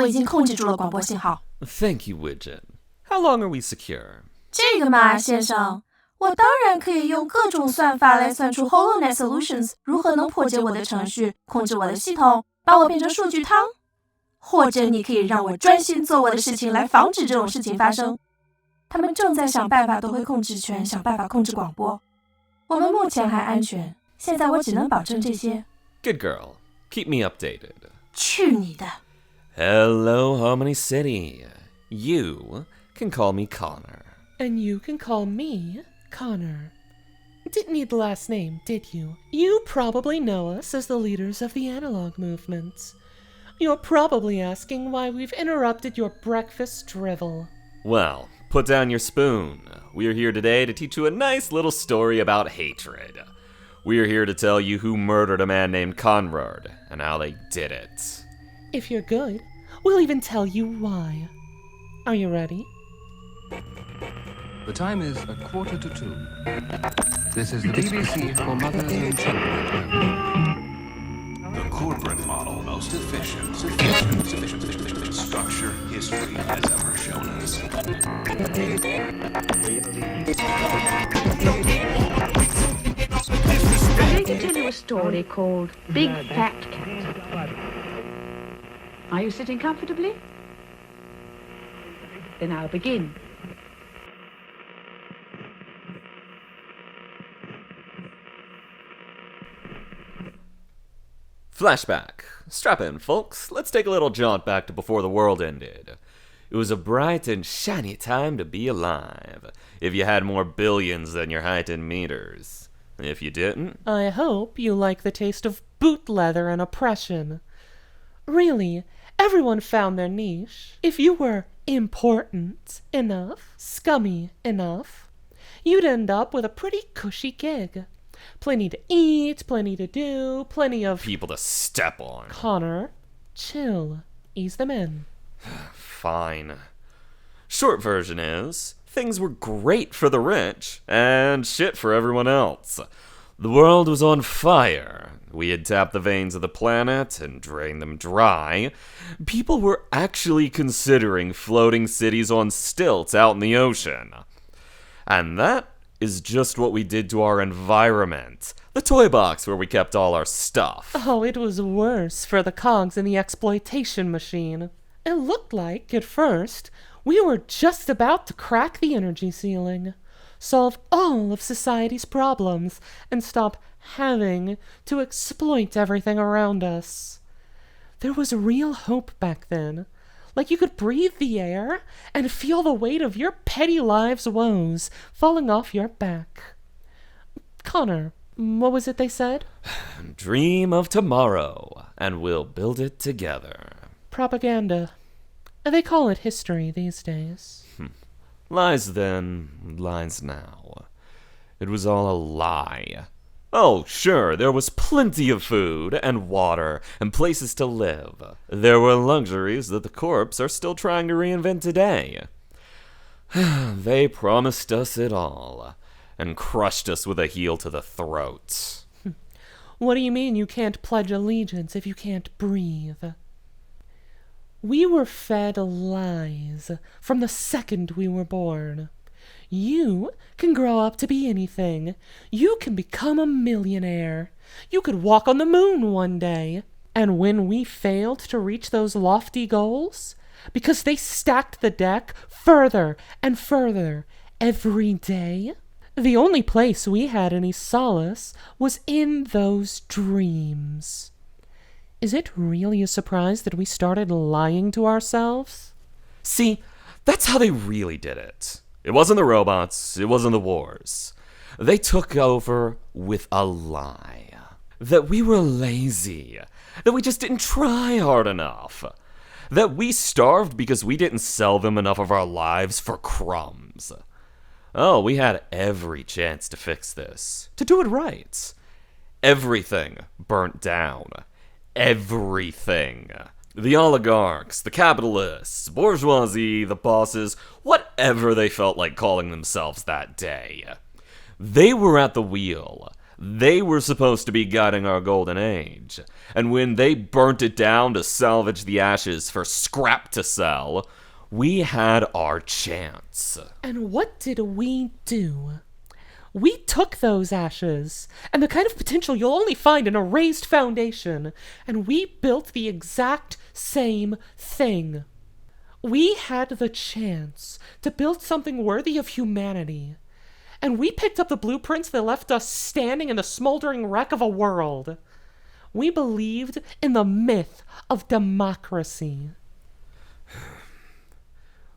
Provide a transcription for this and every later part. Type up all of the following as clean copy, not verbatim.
我已经控制住了广播信号。 Thank you, Widget. How long are we secure? 这个嘛，先生，我当然可以用各种算法来算出 HoloNet Solutions 如何能破解我的程序，控制我的系统，把我变成数据汤。或者你可以让我专心做我的事情来防止这种事情发生。他们正在想办法夺回控制权，想办法控制广播。我们目前还安全，现在我只能保证这些。 Good girl. Keep me updated. 去你的！ Hello, Harmony City. You can call me Connor. And you can call me Connor. Didn't need the last name, did you? You probably know us as the leaders of the analog movement. You're probably asking why we've interrupted your breakfast drivel. Well, put down your spoon. We're here today to teach you a nice little story about hatred. We're here to tell you who murdered a man named Conrad and how they did it. If you're good, we'll even tell you why. Are you ready? The time is 1:45. This is the BBC for mothers and children. The corporate model, most efficient structure history has ever shown us. I'm going to tell you a story called Big Fat Cat. Are you sitting comfortably? Then I'll begin. Flashback. Strap in, folks. Let's take a little jaunt back to before the world ended. It was a bright and shiny time to be alive, if you had more billions than your height in meters. If you didn't... I hope you like the taste of boot leather and oppression. Really, everyone found their niche. If you were important enough, scummy enough, you'd end up with a pretty cushy gig. Plenty to eat, plenty to do, plenty of... people to step on. Connor, chill. Ease them in. Fine. Short version is, things were great for the rich, and shit for everyone else. The world was on fire. We had tapped the veins of the planet and drained them dry. People were actually considering floating cities on stilts out in the ocean. And that is just what we did to our environment. The toy box where we kept all our stuff. Oh, it was worse for the cogs in the exploitation machine. It looked like, at first, we were just about to crack the energy ceiling, solve all of society's problems, and stop having to exploit everything around us. There was real hope back then. Like you could breathe the air and feel the weight of your petty life's woes falling off your back. Connor, what was it they said? Dream of tomorrow, and we'll build it together. Propaganda. They call it history these days. Lies then, lies now. It was all a lie. Oh, sure, there was plenty of food and water and places to live. There were luxuries that the Corps are still trying to reinvent today. They promised us it all and crushed us with a heel to the throat. What do you mean you can't pledge allegiance if you can't breathe? We were fed lies from the second we were born. You can grow up to be anything. You can become a millionaire. You could walk on the moon one day. And when we failed to reach those lofty goals, because they stacked the deck further and further every day, the only place we had any solace was in those dreams. Is it really a surprise that we started lying to ourselves? See, that's how they really did it. It wasn't the robots, it wasn't the wars. They took over with a lie. That we were lazy. That we just didn't try hard enough. That we starved because we didn't sell them enough of our lives for crumbs. Oh, we had every chance to fix this. To do it right. Everything burnt down. Everything. The oligarchs, the capitalists, bourgeoisie, the bosses, whatever they felt like calling themselves that day. They were at the wheel. They were supposed to be guiding our golden age, and when they burnt it down to salvage the ashes for scrap to sell, we had our chance. And what did we do? We took those ashes, and the kind of potential you'll only find in a raised foundation, and we built the exact same thing. We had the chance to build something worthy of humanity, and we picked up the blueprints that left us standing in the smoldering wreck of a world. We believed in the myth of democracy.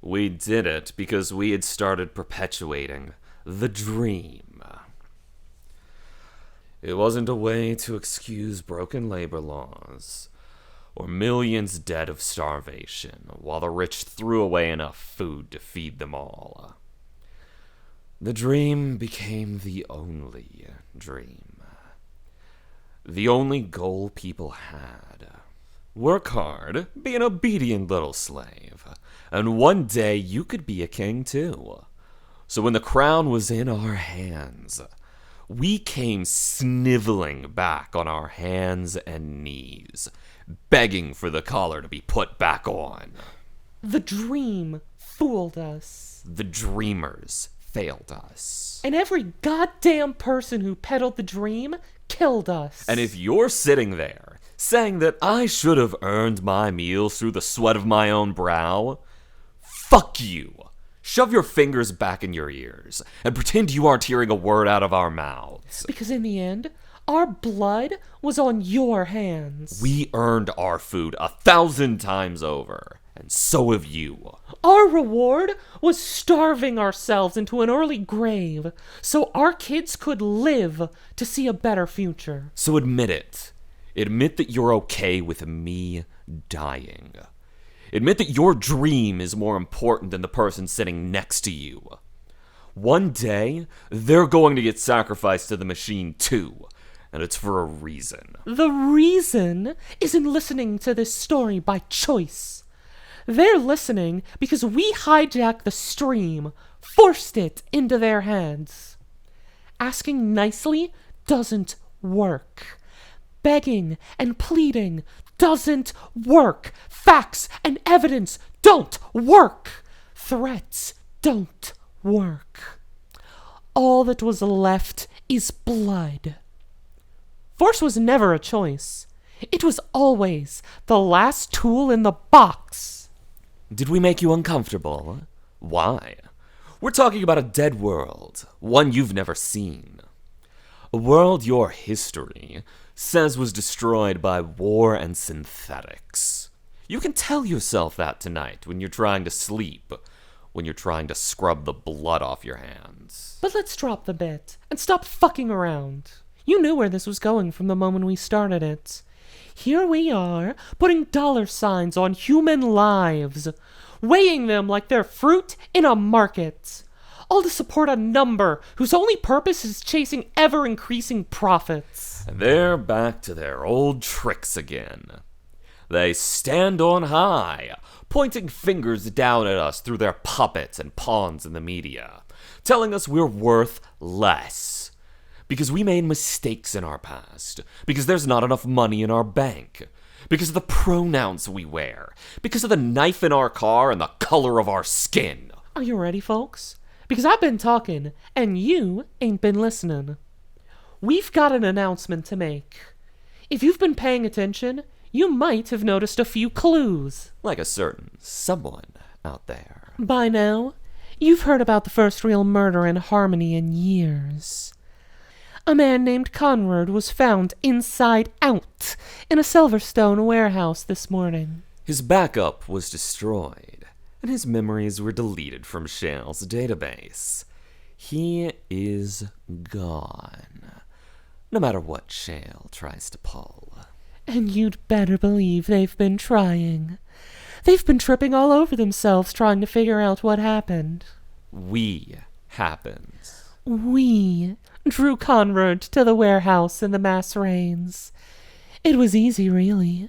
We did it because we had started perpetuating the dream. It wasn't a way to excuse broken labor laws, or millions dead of starvation, while the rich threw away enough food to feed them all. The dream became the only dream. The only goal people had. Work hard, be an obedient little slave, and one day you could be a king too. So when the crown was in our hands, we came sniveling back on our hands and knees, begging for the collar to be put back on. The dream fooled us. The dreamers failed us. And every goddamn person who peddled the dream killed us. And if you're sitting there saying that I should have earned my meals through the sweat of my own brow, fuck you. Shove your fingers back in your ears and pretend you aren't hearing a word out of our mouths. Because in the end, our blood was on your hands. We earned our food 1,000 times over, and so have you. Our reward was starving ourselves into an early grave so our kids could live to see a better future. So admit it. Admit that you're okay with me dying. Admit that your dream is more important than the person sitting next to you. One day, they're going to get sacrificed to the machine too, and it's for a reason. The reason isn't listening to this story by choice. They're listening because we hijacked the stream, forced it into their hands. Asking nicely doesn't work. Begging and pleading doesn't work. Facts and evidence don't work. Threats don't work. All that was left is blood. Force was never a choice. It was always the last tool in the box. Did we make you uncomfortable? Why? We're talking about a dead world, one you've never seen. A world your history says was destroyed by war and synthetics. You can tell yourself that tonight when you're trying to sleep, when you're trying to scrub the blood off your hands. But let's drop the bit and stop fucking around. You knew where this was going from the moment we started it. Here we are, putting dollar signs on human lives, weighing them like they're fruit in a market. All to support a number whose only purpose is chasing ever-increasing profits. And they're back to their old tricks again. They stand on high, pointing fingers down at us through their puppets and pawns in the media, telling us we're worth less. Because we made mistakes in our past. Because there's not enough money in our bank. Because of the pronouns we wear. Because of the knife in our car and the color of our skin. Are you ready, folks? Because I've been talking, and you ain't been listening. We've got an announcement to make. If you've been paying attention, you might have noticed a few clues. Like a certain someone out there. By now, you've heard about the first real murder in Harmony in years. A man named Conrad was found inside out in a Silverstone warehouse this morning. His backup was destroyed, and his memories were deleted from Shale's database. He is gone, no matter what Shale tries to pull. And you'd better believe they've been trying. They've been tripping all over themselves trying to figure out what happened. We happened. We drew Conrad to the warehouse in the mass rains. It was easy, really.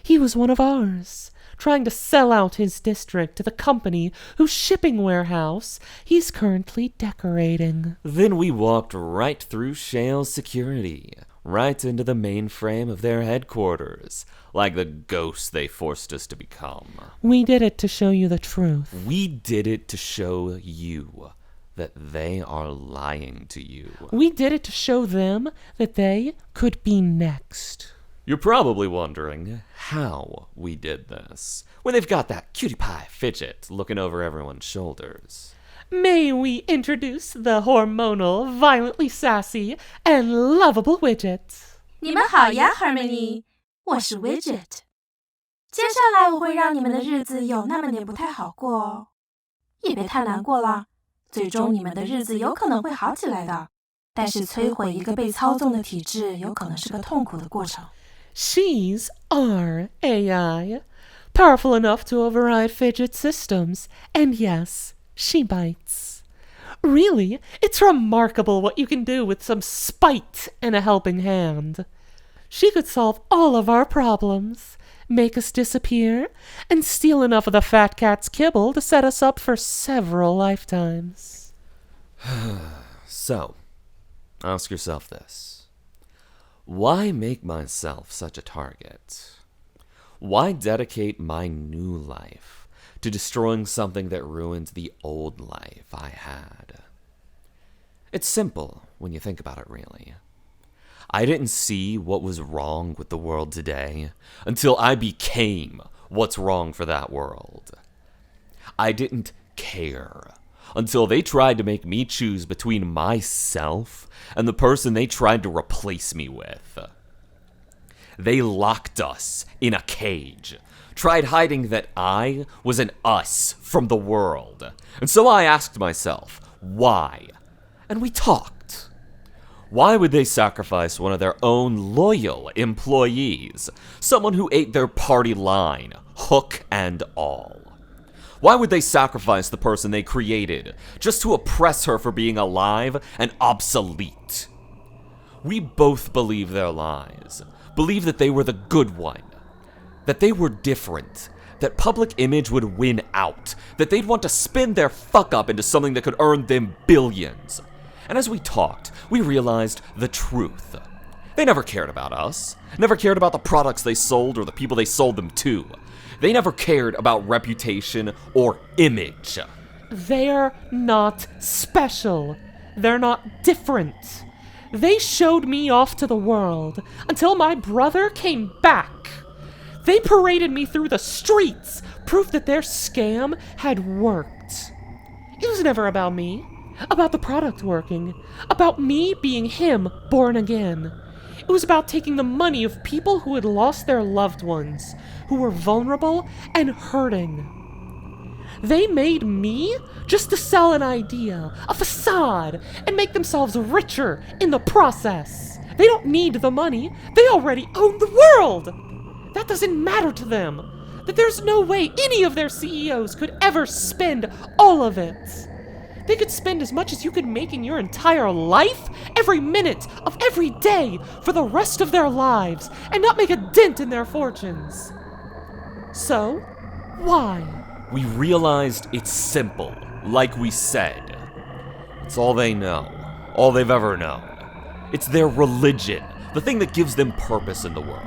He was one of ours, trying to sell out his district to the company whose shipping warehouse he's currently decorating. Then we walked right through Shale's security, right into the mainframe of their headquarters, like the ghosts they forced us to become. We did it to show you the truth. We did it to show you that they are lying to you. We did it to show them that they could be next. You're probably wondering how we did this, when they've got that cutie pie fidget looking over everyone's shoulders. May we introduce the hormonal, violently sassy, and lovable Widget. 你们好呀 ，Harmony， 我是 Widget。接下来我会让你们的日子有那么点不太好过哦，也别太难过了。最终你们的日子有可能会好起来的，但是摧毁一个被操纵的体制有可能是个痛苦的过程。She's our AI, powerful enough to override fidget systems, and yes, she bites. Really, it's remarkable what you can do with some spite and a helping hand. She could solve all of our problems, make us disappear, and steal enough of the fat cat's kibble to set us up for several lifetimes. So, ask yourself this. Why make myself such a target? Why dedicate my new life to destroying something that ruined the old life I had? It's simple when you think about it, really. I didn't see what was wrong with the world today until I became what's wrong for that world. I didn't care until they tried to make me choose between myself and the person they tried to replace me with. They locked us in a cage, tried hiding that I was an us from the world. And so I asked myself, why? And we talked. Why would they sacrifice one of their own loyal employees, someone who ate their party line, hook and all? Why would they sacrifice the person they created just to oppress her for being alive and obsolete? We both believe their lies, believe that they were the good one, that they were different, that public image would win out, that they'd want to spin their fuck up into something that could earn them billions. And as we talked, we realized the truth. They never cared about us, never cared about the products they sold or the people they sold them to. They never cared about reputation or image. They're not special. They're not different. They showed me off to the world until my brother came back. They paraded me through the streets, proof that their scam had worked. It was never about me, about the product working, about me being him born again. It was about taking the money of people who had lost their loved ones, who were vulnerable and hurting. They made me just to sell an idea, a facade, and make themselves richer in the process. They don't need the money. They already own the world. That doesn't matter to them. That there's no way any of their CEOs could ever spend all of it. They could spend as much as you could make in your entire life, every minute of every day, for the rest of their lives, and not make a dent in their fortunes. So, why? We realized it's simple, like we said. It's all they know, all they've ever known. It's their religion, the thing that gives them purpose in the world.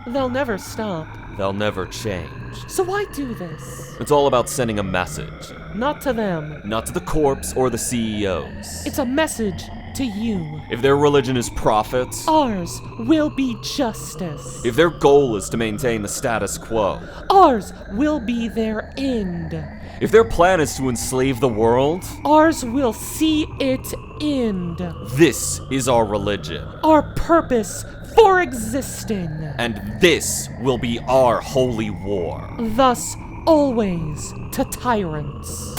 They'll never stop. They'll never change. So why do this? It's all about sending a message. Not to them. Not to the corps or the CEOs. It's a message to you. If their religion is profit, Ours will be justice. if their goal is to maintain the status quo, Ours will be their end. if their plan is to enslave the world, Ours will see it end. this is our religion. Our purpose for existing. And this will be our holy war. Thus, always to tyrants.